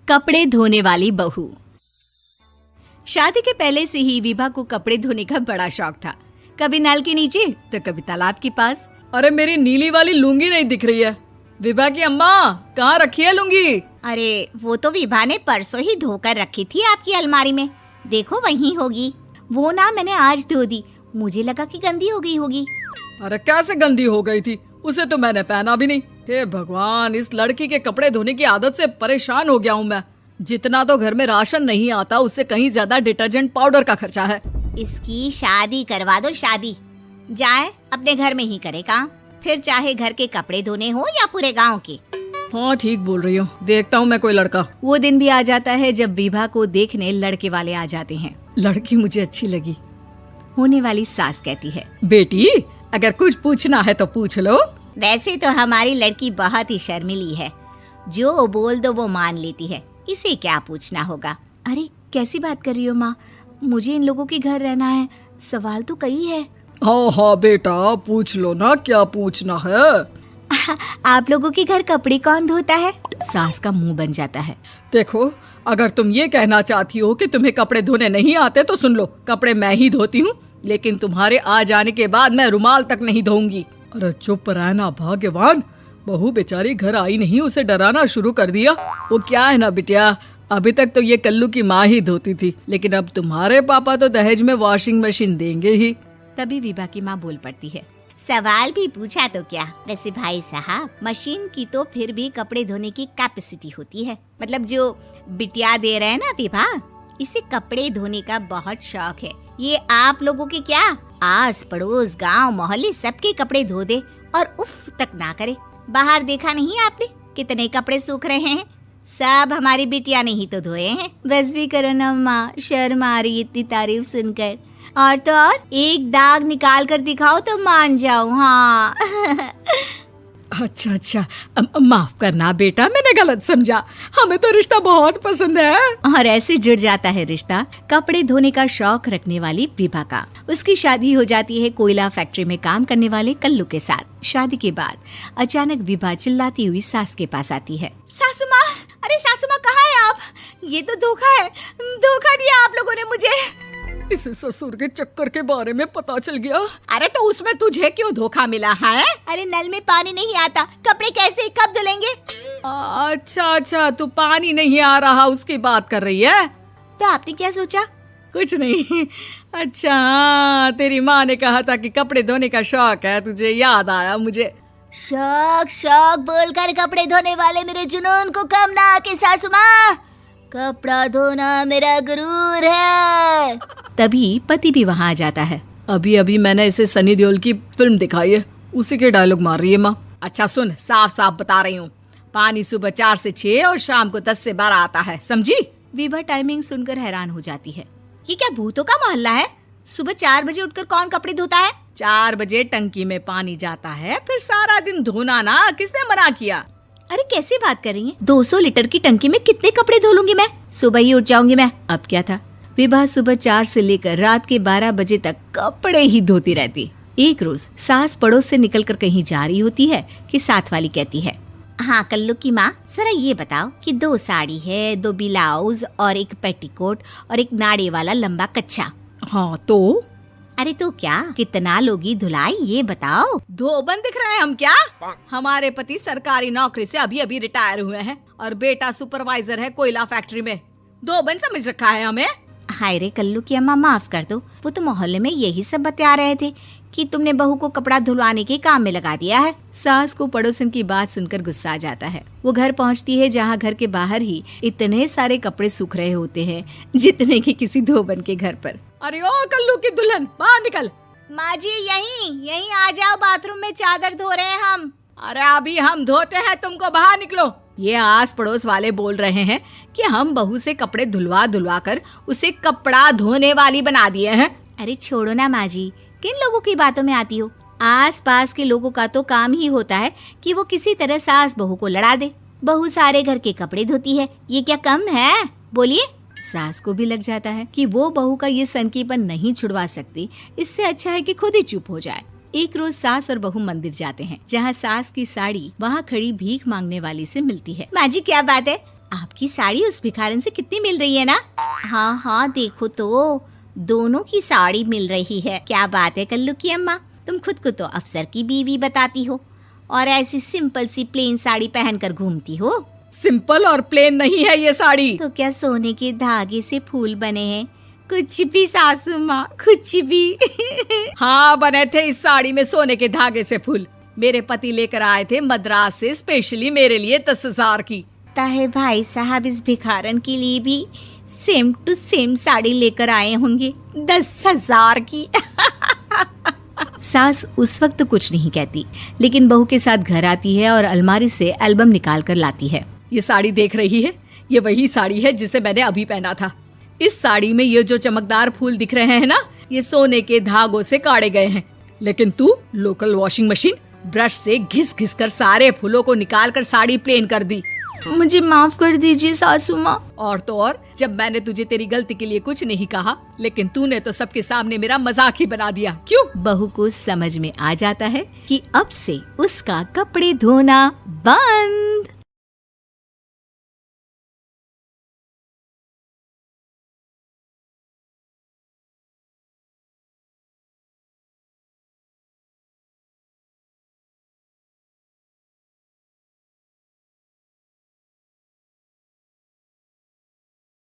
कपड़े धोने वाली बहू। शादी के पहले से ही विभा को कपड़े धोने का बड़ा शौक था। कभी नल के नीचे तो कभी तालाब के पास। अरे मेरी नीली वाली लुंगी नहीं दिख रही है। विभा की अम्मा, कहाँ रखी है लुंगी? अरे वो तो विभा ने परसों ही धोकर रखी थी आपकी अलमारी में, देखो वहीं होगी। वो ना मैंने आज धो दी, मुझे लगा कि गंदी हो गई होगी। अरे कैसे गंदी हो गई थी? उसे तो मैंने पहना भी नहीं। हे भगवान, इस लड़की के कपड़े धोने की आदत से परेशान हो गया हूँ मैं। जितना तो घर में राशन नहीं आता, उससे कहीं ज्यादा डिटर्जेंट पाउडर का खर्चा है। इसकी शादी करवा दो, शादी जाए अपने घर में ही करे काम, फिर चाहे घर के कपड़े धोने हो या पूरे गांव के। हाँ ठीक बोल रही हूँ, देखता हूँ मैं कोई लड़का। वो दिन भी आ जाता है जब विभा को देखने लड़के वाले आ जाते हैं। लड़की मुझे अच्छी लगी। होने वाली सास कहती है, बेटी अगर कुछ पूछना है तो पूछ लो। वैसे तो हमारी लड़की बहुत ही शर्मीली है, जो बोल दो वो मान लेती है, इसे क्या पूछना होगा। अरे कैसी बात कर रही हो माँ, मुझे इन लोगों के घर रहना है, सवाल तो कई है। हाँ हाँ बेटा, पूछ लो ना, क्या पूछना है। आप लोगों के घर कपड़े कौन धोता है? सास का मुंह बन जाता है। देखो, अगर तुम ये कहना चाहती हो कि तुम्हें कपड़े धोने नहीं आते तो सुन लो, कपड़े मैं ही धोती हूँ, लेकिन तुम्हारे आ जाने के बाद मैं रुमाल तक नहीं धोऊंगी। अरे चुप रहना भाग्यवान, बहू बेचारी घर आई नहीं, उसे डराना शुरू कर दिया। वो क्या है ना बिटिया, अभी तक तो ये कल्लू की माँ ही धोती थी, लेकिन अब तुम्हारे पापा तो दहेज में वॉशिंग मशीन देंगे ही। तभी विभा की माँ बोल पड़ती है, सवाल भी पूछा तो क्या। वैसे भाई साहब, मशीन की तो फिर भी कपड़े धोने की कैपेसिटी होती है। मतलब जो बिटिया दे रहे हैं ना विभा, इसे कपड़े धोने का बहुत शौक है। ये आप लोगों के क्या, आस पड़ोस गांव मोहल्ले सबके कपड़े धो दे और उफ तक ना करे। बाहर देखा नहीं आपने कितने कपड़े सूख रहे हैं? सब हमारी बिटिया ने ही तो धोए हैं। बस भी करो ना माँ, शर्म आ रही इतनी तारीफ सुनकर। और तो और एक दाग निकाल कर दिखाओ तो मान जाऊं। हाँ अच्छा, माफ करना बेटा, मैंने गलत समझा। हमें तो रिश्ता बहुत पसंद है। और ऐसे जुड़ जाता है रिश्ता कपड़े धोने का शौक रखने वाली विभा का। उसकी शादी हो जाती है कोयला फैक्ट्री में काम करने वाले कल्लू के साथ। शादी के बाद अचानक विभा चिल्लाती हुई सास के पास आती है। सासू माँ, अरे सासू माँ कहाँ है आप? ये तो धोखा है, धोखा दिया आप लोगों ने मुझे। इसे ससुर के चक्कर के बारे में पता चल गया। अरे तो उसमें तुझे क्यों धोखा मिला है? अरे नल में पानी नहीं आता, कपड़े कैसे कब धुलेंगे? अच्छा, तू पानी नहीं आ रहा उसकी बात कर रही है। तो आपने क्या सोचा? कुछ नहीं। अच्छा, तेरी माँ ने कहा था कि कपड़े धोने का शौक है तुझे, याद आया मुझे। शौक बोलकर कपड़े धोने वाले मेरे जुनून को कम ना आके सासू माँ, कपड़ा धोना मेरा गुरूर है। तभी पति भी वहाँ आ जाता है। अभी मैंने इसे सनी देओल की फिल्म दिखाई है, उसी के डायलॉग मार रही है माँ। अच्छा सुन, साफ साफ बता रही हूँ, पानी सुबह 4 से 6 और शाम को 10 से 12 आता है, समझी? विभा टाइमिंग सुनकर हैरान हो जाती है। ये क्या भूतों का मोहल्ला है? सुबह 4 बजे उठकर कौन कपड़े धोता है? 4 बजे टंकी में पानी जाता है, फिर सारा दिन धोना ना, किसने मना किया? अरे कैसी बात कर रही हैं? 200 लीटर की टंकी में कितने कपड़े धो लूंगी मैं? सुबह ही उठ जाऊंगी मैं। अब क्या था, विभा सुबह 4 से लेकर रात के 12 बजे तक कपड़े ही धोती रहती। एक रोज सास पड़ोस से निकलकर कहीं जा रही होती है कि साथ वाली कहती है, हाँ कल्लू की माँ, जरा ये बताओ कि 2 साड़ी है, 2 ब्लाउज और एक पेटीकोट और एक नाड़े वाला लंबा कच्छा। हाँ तो? अरे तो क्या, कितना लोगी धुलाई ये बताओ। धोबन दिख रहे हैं हम क्या? हमारे पति सरकारी नौकरी से अभी रिटायर हुए हैं और बेटा सुपरवाइजर है कोयला फैक्ट्री में। धोबन समझ रखा है हमें? हाय रे कल्लू की अम्मा, माफ कर दो, वो तो मोहल्ले में यही सब बता रहे थे कि तुमने बहू को कपड़ा धुलवाने के काम में लगा दिया है। सास को पड़ोसन की बात सुनकर गुस्सा आ जाता है। वो घर पहुंचती है जहां घर के बाहर ही इतने सारे कपड़े सूख रहे होते हैं जितने कि किसी धोबन के घर पर। अरे ओ कल्लू की दुल्हन, बाहर निकल। माँ जी यहीं आ जाओ, बाथरूम में चादर धो रहे हैं हम। अरे अभी हम धोते हैं, तुमको बाहर निकलो। ये आस पड़ोस वाले बोल रहे हैं कि हम बहू से कपड़े धुलवा कर उसे कपड़ा धोने वाली बना दिए हैं। अरे छोड़ो ना माँ जी, किन लोगों की बातों में आती हो? आस पास के लोगों का तो काम ही होता है कि वो किसी तरह सास बहू को लड़ा दे। बहू सारे घर के कपड़े धोती है, ये क्या कम है? बोलिए। सास को भी लग जाता है कि वो बहू का ये सनकीपन नहीं छुड़वा सकती, इससे अच्छा है कि खुद ही चुप हो जाए। एक रोज सास और बहू मंदिर जाते हैं, जहाँ सास की साड़ी वहाँ खड़ी भीख मांगने वाली से मिलती है। माँ जी क्या बात है, आपकी साड़ी उस भिखारन से कितनी मिल रही है ना? हाँ हाँ, देखो तो दोनों की साड़ी मिल रही है। क्या बात है कल्लू की अम्मा, तुम खुद को तो अफसर की बीवी बताती हो और ऐसी सिंपल सी प्लेन साड़ी पहनकर घूमती हो। सिंपल और प्लेन नहीं है ये साड़ी। तो क्या सोने के धागे से फूल बने हैं? कुछ भी सासू माँ, कुछ भी। हाँ, बने थे इस साड़ी में सोने के धागे से फूल। मेरे पति लेकर आए थे मद्रास से स्पेशली मेरे लिए 10,000 की। ताहे भाई साहब इस भिखारन के लिए भी सेम टू सेम साड़ी लेकर आए होंगे 10,000 की। सास उस वक्त तो कुछ नहीं कहती, लेकिन बहू के साथ घर आती है और अलमारी से एल्बम निकाल कर लाती है। ये साड़ी देख रही है, ये वही साड़ी है जिसे मैंने अभी पहना था। इस साड़ी में ये जो चमकदार फूल दिख रहे हैं ना, ये सोने के धागों से काढ़े गए हैं। लेकिन तू लोकल वॉशिंग मशीन ब्रश से घिस घिस कर सारे फूलों को निकाल कर साड़ी प्लेन कर दी। मुझे माफ कर दीजिए सासू माँ। और तो और, जब मैंने तुझे तेरी गलती के लिए कुछ नहीं कहा, लेकिन तूने तो सबके सामने मेरा मजाक ही बना दिया। क्यों? बहू को समझ में आ जाता है कि अब से उसका कपड़े धोना बंद।